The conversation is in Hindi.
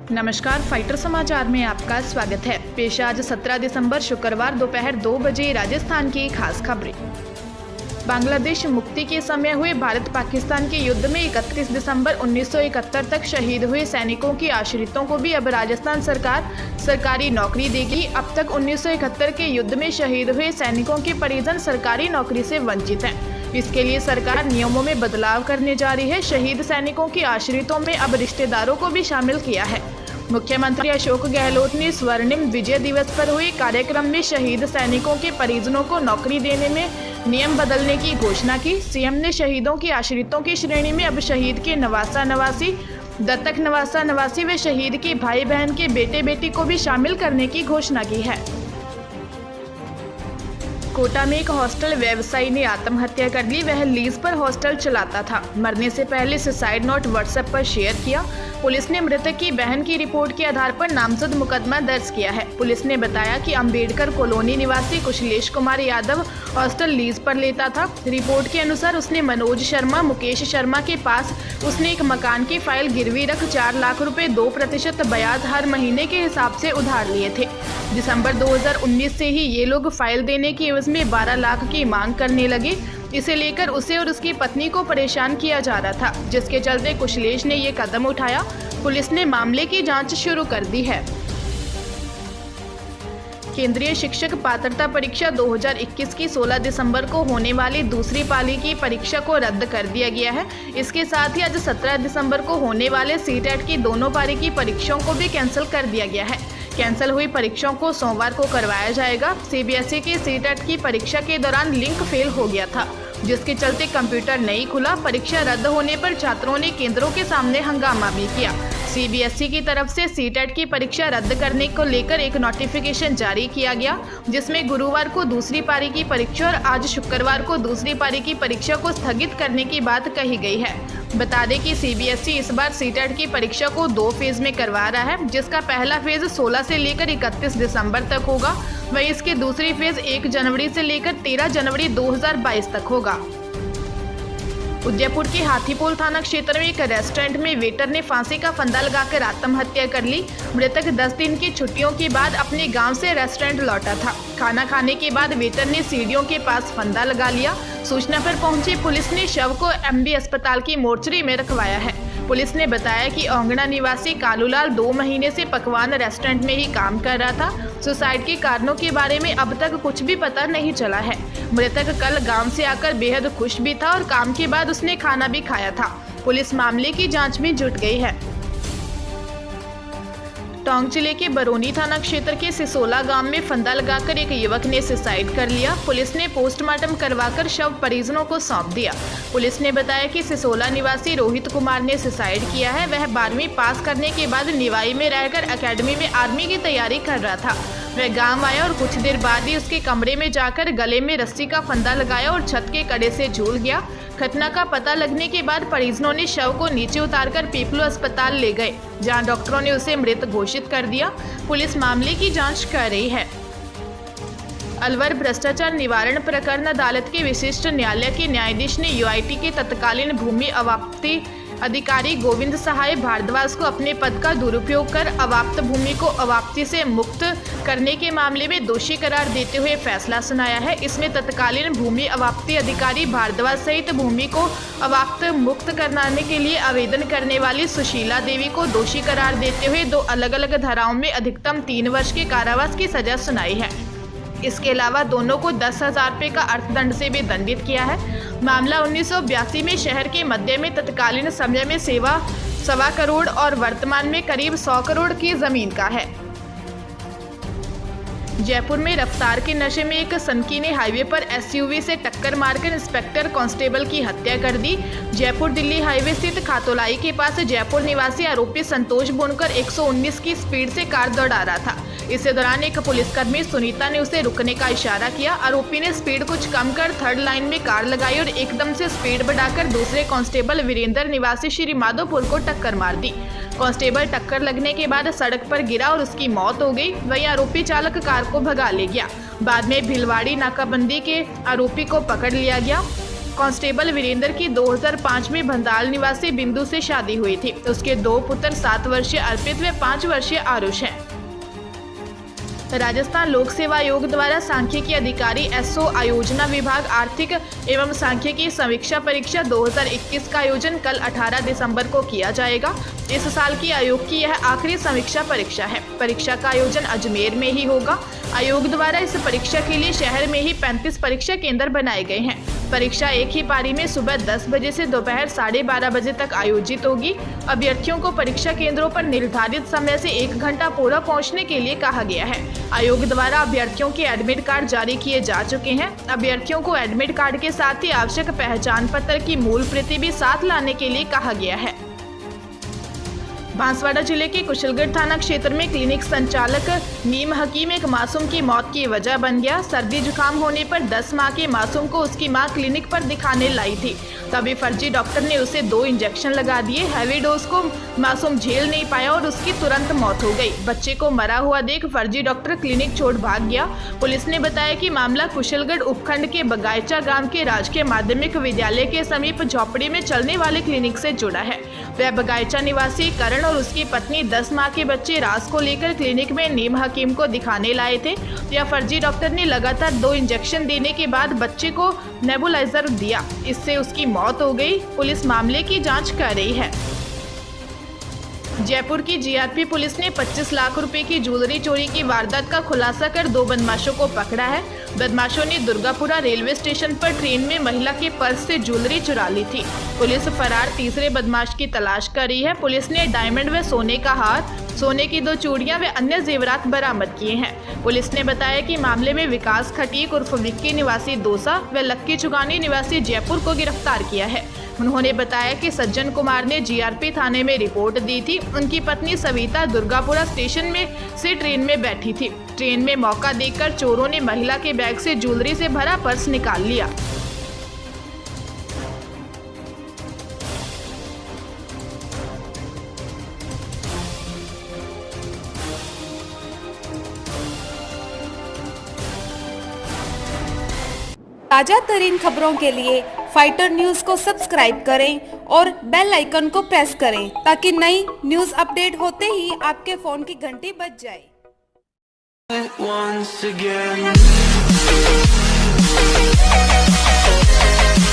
नमस्कार, फाइटर समाचार में आपका स्वागत है। पेश आज 17 दिसंबर शुक्रवार दोपहर 2 बजे राजस्थान की खास खबरें। बांग्लादेश मुक्ति के समय हुए भारत पाकिस्तान के युद्ध में 31 दिसंबर 1971 तक शहीद हुए सैनिकों के आश्रितों को भी अब राजस्थान सरकार सरकारी नौकरी देगी। अब तक 1971 के युद्ध में शहीद हुए सैनिकों के परिजन सरकारी नौकरी से वंचित हैं। इसके लिए सरकार नियमों में बदलाव करने जा रही है। शहीद सैनिकों के आश्रितों में अब रिश्तेदारों को भी शामिल किया है। मुख्यमंत्री अशोक गहलोत ने स्वर्णिम विजय दिवस पर हुए कार्यक्रम में शहीद सैनिकों के परिजनों को नौकरी देने में नियम बदलने की घोषणा की। सीएम ने शहीदों के आश्रितों की श्रेणी में अब शहीद के नवासा नवासी, दत्तक नवासा नवासी व शहीद के भाई बहन के बेटे बेटी को भी शामिल करने की घोषणा की है। कोटा में एक हॉस्टल व्यवसायी ने आत्महत्या कर ली। वह लीज पर हॉस्टल चलाता था। मरने से पहले सुसाइड नोट व्हाट्सएप पर शेयर किया। पुलिस ने मृतक की बहन की रिपोर्ट के आधार पर नामजद मुकदमा दर्ज किया है। पुलिस ने बताया कि अंबेडकर कॉलोनी निवासी कुशलेश कुमार यादव हॉस्टल लीज पर लेता था। रिपोर्ट के अनुसार उसने मनोज शर्मा, मुकेश शर्मा के पास उसने एक मकान की फाइल गिरवी रख 4 लाख रुपए 2% ब्याज हर महीने के हिसाब से उधार लिए थे। दिसंबर 2019 से ही ये लोग फाइल देने की एवज में 12 लाख की मांग करने लगे। इसे लेकर उसे और उसकी पत्नी को परेशान किया जा रहा था, जिसके चलते कुशलेश ने ये कदम उठाया। पुलिस ने मामले की जांच शुरू कर दी है। केंद्रीय शिक्षक पात्रता परीक्षा 2021 की 16 दिसंबर को होने वाली दूसरी पाली की परीक्षा को रद्द कर दिया गया है। इसके साथ ही आज 17 दिसंबर को होने वाले सीटेट की दोनों पारी की परीक्षाओं को भी कैंसिल कर दिया गया है। कैंसिल हुई परीक्षाओं को सोमवार को करवाया जाएगा। सीबीएसई की सीटेट की परीक्षा के दौरान लिंक फेल हो गया था, जिसके चलते कंप्यूटर नहीं खुला। परीक्षा रद्द होने पर छात्रों ने केंद्रों के सामने हंगामा भी किया। सीबीएसई की तरफ से सीटेट की परीक्षा रद्द करने को लेकर एक नोटिफिकेशन जारी किया गया, जिसमें गुरुवार को दूसरी पारी की परीक्षा और आज शुक्रवार को दूसरी पारी की परीक्षा को स्थगित करने की बात कही गई है। बता दें कि सीबीएसई इस बार सीटेट की परीक्षा को 2 फेज में करवा रहा है, जिसका पहला फेज 16 से लेकर 31 दिसंबर तक होगा। वहीं इसकी दूसरी फेज 1 जनवरी से लेकर 13 जनवरी 2022 तक होगा। उदयपुर के हाथीपोल थाना क्षेत्र में एक रेस्टोरेंट में वेटर ने फांसी का फंदा लगाकर आत्महत्या कर ली। मृतक 10 दिन की छुट्टियों के बाद अपने गांव से रेस्टोरेंट लौटा था। खाना खाने के बाद वेटर ने सीढ़ियों के पास फंदा लगा लिया। सूचना पर पहुंची पुलिस ने शव को एमबी अस्पताल की मोर्चरी में रखवाया है। पुलिस ने बताया कि औंगणा निवासी कालूलाल 2 महीने से पकवान रेस्टोरेंट में ही काम कर रहा था। सुसाइड के कारणों के बारे में अब तक कुछ भी पता नहीं चला है। मृतक कल गांव से आकर बेहद खुश भी था और काम के बाद उसने खाना भी खाया था। पुलिस मामले की जांच में जुट गई है। टोंक जिले के बरौनी थाना क्षेत्र के सिसोला गांव में फंदा लगाकर एक युवक ने सुसाइड कर लिया। पुलिस ने पोस्टमार्टम करवाकर शव परिजनों को सौंप दिया। पुलिस ने बताया कि सिसोला निवासी रोहित कुमार ने सुसाइड किया है। वह 12वीं पास करने के बाद निवाई में रहकर एकेडमी में आर्मी की तैयारी कर रहा था। वह गांव आया और कुछ देर बाद ही उसके कमरे में जाकर गले में रस्सी का फंदा लगाया और छत के कड़े से झूल गया। घटना का पता लगने के बाद परिजनों ने शव को नीचे उतारकर पीपलू अस्पताल ले गए, जहां डॉक्टरों ने उसे मृत घोषित कर दिया। पुलिस मामले की जांच कर रही है। अलवर भ्रष्टाचार निवारण प्रकरण अदालत के विशिष्ट न्यायालय के न्यायाधीश ने यूआईटी के तत्कालीन भूमि अवाप्ति अधिकारी गोविंद सहाय भारद्वाज को अपने पद का दुरुपयोग कर अवाप्त भूमि को अवाप्ति से मुक्त करने के मामले में दोषी करार देते हुए फैसला सुनाया है। इसमें तत्कालीन भूमि अवाप्ति अधिकारी भारद्वाज सहित भूमि को अवाप्त मुक्त कराने के लिए आवेदन करने वाली सुशीला देवी को दोषी करार देते हुए 2 अलग अलग धाराओं में अधिकतम 3 वर्ष के कारावास की सजा सुनाई है। इसके अलावा दोनों को 10,000 रुपये का अर्थदंड से भी दंडित किया है। मामला 1982 में शहर के मध्य में तत्कालीन समय में 1.25 करोड़ और वर्तमान में करीब 100 करोड़ की जमीन का है। जयपुर में रफ्तार के नशे में एक सनकी ने हाईवे पर एसयूवी से टक्कर मारकर इंस्पेक्टर कांस्टेबल की हत्या कर दी। जयपुर दिल्ली हाईवे स्थित खातोलाई के पास जयपुर निवासी आरोपी संतोष बुनकर 119 की स्पीड से कार दौड़ा रहा था। इसी दौरान एक पुलिसकर्मी सुनीता ने उसे रुकने का इशारा किया। आरोपी ने स्पीड कुछ कम कर थर्ड लाइन में कार लगाई और एकदम से स्पीड बढ़ाकर दूसरे कांस्टेबल वीरेंद्र निवासी श्री माधोपुर को टक्कर मार दी। कांस्टेबल टक्कर लगने के बाद सड़क पर गिरा और उसकी मौत हो गई। वहीं आरोपी चालक कार को भगा ले गया। बाद में भिलवाड़ी नाकाबंदी के आरोपी को पकड़ लिया गया। कांस्टेबल वीरेंद्र की 2005 में भंदाल निवासी बिंदु से शादी हुई थी। उसके 2 पुत्र 7 वर्षीय अर्पित व 5 वर्षीय आरुष हैं। राजस्थान लोक सेवा आयोग द्वारा सांख्यिकी अधिकारी एसओ आयोजना विभाग आर्थिक एवं सांख्यिकी समीक्षा परीक्षा 2021 का आयोजन कल 18 दिसंबर को किया जाएगा। इस साल की आयोग की यह आखिरी समीक्षा परीक्षा है। परीक्षा का आयोजन अजमेर में ही होगा। आयोग द्वारा इस परीक्षा के लिए शहर में ही 35 परीक्षा केंद्र बनाए गए हैं। परीक्षा एक ही पारी में सुबह 10 बजे से दोपहर 12:30 बजे तक आयोजित होगी। अभ्यर्थियों को परीक्षा केंद्रों पर निर्धारित समय से 1 घंटा पूर्व पहुंचने के लिए कहा गया है। आयोग द्वारा अभ्यर्थियों के एडमिट कार्ड जारी किए जा चुके हैं। अभ्यर्थियों को एडमिट कार्ड के साथ ही आवश्यक पहचान पत्र की मूल प्रति भी साथ लाने के लिए कहा गया है। बांसवाड़ा जिले के कुशलगढ़ थाना क्षेत्र में क्लिनिक संचालक नीम हकीम एक मासूम की मौत की वजह बन गया। सर्दी जुकाम होने पर 10 माह के मासूम को उसकी मां क्लिनिक पर दिखाने लाई थी। तभी फर्जी डॉक्टर ने उसे 2 इंजेक्शन लगा दिए। हैवी डोज को मासूम झेल नहीं पाया और उसकी तुरंत मौत हो गई। बच्चे को मरा हुआ देख फर्जी डॉक्टर क्लिनिक छोड़ भाग गया। पुलिस ने बताया कि मामला कुशलगढ़ उपखंड के बगायचा गांव के राजकीय माध्यमिक विद्यालय के समीप झोपड़ी में चलने वाले क्लिनिक से जुड़ा है। वह बगायचा निवासी करण और उसकी पत्नी 10 माह के बच्चे रास को लेकर क्लिनिक में नीम हकीम को दिखाने लाए थे। यह फर्जी डॉक्टर ने लगातार 2 इंजेक्शन देने के बाद बच्चे को नेबुलाइजर दिया। इससे उसकी मौत हो गई। पुलिस मामले की जांच कर रही है। जयपुर की जीआरपी पुलिस ने 25 लाख रुपए की ज्वेलरी चोरी की वारदात का खुलासा कर 2 बदमाशों को पकड़ा है। बदमाशों ने दुर्गापुरा रेलवे स्टेशन पर ट्रेन में महिला के पर्स से ज्वेलरी चुरा ली थी। पुलिस फरार तीसरे बदमाश की तलाश कर रही है। पुलिस ने डायमंड व सोने का हार, सोने की 2 चूड़ियां व अन्य जेवरात बरामद किए हैं। पुलिस ने बताया कि मामले में विकास खटीक उर्फ विक्की निवासी दौसा व लक्की चुगानी निवासी जयपुर को गिरफ्तार किया है। उन्होंने बताया कि सज्जन कुमार ने जीआरपी थाने में रिपोर्ट दी थी। उनकी पत्नी सविता दुर्गापुरा स्टेशन में से ट्रेन में बैठी थी। ट्रेन में मौका देखकर चोरों ने महिला के बैग से ज्वेलरी से भरा पर्स निकाल लिया। ताजा तरीन खबरों के लिए फाइटर न्यूज को सब्सक्राइब करें और बेल आइकन को प्रेस करें ताकि नई न्यूज अपडेट होते ही आपके फोन की घंटी बज जाए।